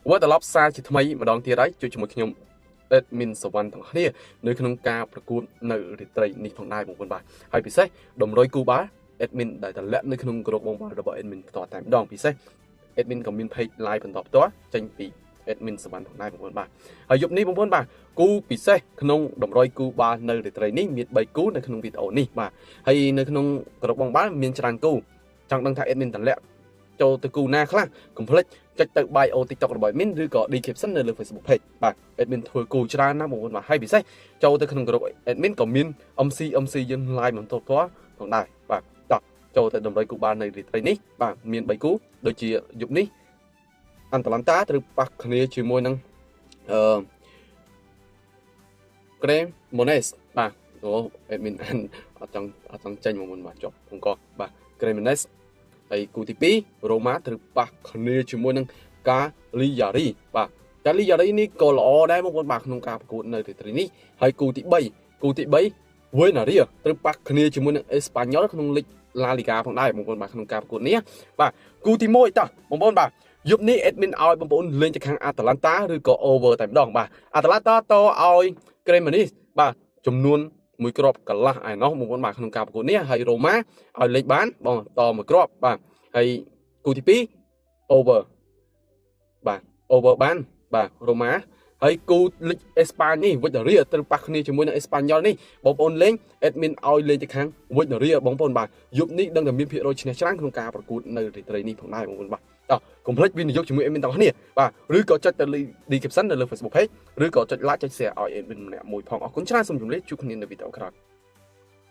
ว่าแต่รอบซาจิทำไมมาดองที่ไรจุดจมูกขยมเอ็ดมินสวรรค์ทั้งนี้ในขนมกาประกูลในริตรนี่ทางได้บางคนบ่ายให้พิเศษดมรอยกูบ้าเอ็ดมินได้แต่ละในขนมกระดกบางบ่ายระบบเอ็ดมินต่อแต่ดองพิเศษเอ็ดมินกับมินเพย์ไลน์เป็นตอบตัวจังปีเอ็ดมินสวรรค์ทางได้บางคนบ่ายให้ยุบนี้บางคนบ่ายกูพิเศษขนมดมรอยกูบ้าในริตรนี่มีใบกูในขนมวิดโอนี่บ่ายให้ในขนมกระดกบางบ่ายมีจรังกูจังดังทางเอ็ดมินแต่ละโจตะกูหน้าคลั่งคอมเพล็กจะtự bài ô tiktok rồi miềnឬក៏ description នៅលើ Facebook page បាទ admin ធ្វើគូច្រើនណាស់បងប្អូនបាទហើយពិសេសចូលទៅក្នុងក្រុម admin ក៏មាន MC យើង live បន្តតផងដែរបាទតោះចូលទៅតម្រុយគូបាននៅរាត្រីនេះបាទមាន3គូដូចជាយប់នេះអន្តឡង់តាត្រូវប៉ះគ្នាជាមួយនឹងGraham Mones បាទអូ admin អត់ចង់ចេញមកមុនបាទចប់អង្គបាទ Graham Mones ហើយគូទី2 Roma ត្រូវប៉ះគ្នាជាមួយនឹងកាលីយ៉ារីបាទកាលីយ៉ារីនេះក៏ល្អដែរបងប្អូនបាទក្នុងការប្រកួតនៅរាត្រីនេះហើយគូទី3 Venaria ត្រូវប៉ះគ្នាជាមួយនឹង Espanyol ក្នុងលីក La Liga ផងដែរបងប្អូនបាទក្នុងការប្រកួតនេះបាទគូទី1តោះបងប្អូនបាទយប់នេះ admin ឲ្យបងប្អូនលេងទៅខាង Atalanta ឬក៏ over តែម្ដងបាទ Atalanta តឲ្យ Cremonese បាទចំនួនមួយគ្រាប់កន្លះឯណោះបងប្អូនបាទក្នុងការប្រកួតនេះហើយ Roma ឲ្យលេខបានបងតមួយគ្រាប់បាទហើយគូទី2 over បាទ over បានបាទ Roma ហើយគូលីកអេស្ប៉ាញនេះ Victoria ត្រូវប៉ះគ្នាជាមួយនឹង Espanyol នេះបងប្អូនលេង admin ឲ្យលេងទៅខាង Victoria បងប្អូនបាទយប់នេះដឹងតែមានភាគរយឈ្នះច្រើនក្នុងការប្រកួតនៅរាត្រីនេះផងដែរបងប្អូនបាទតោះកុំភ្លេចវិនិយោគជាមួយ admin ទាំងគ្នាបាទឬក៏ចុចទៅ description នៅលើ Facebook page ឬក៏ចុច like ចុច share ឲ្យ admin ម្នាក់មួយផងអរគុណច្រើនសូមជម្រាបជួបគ្នានៅវីដេអូក្រោយ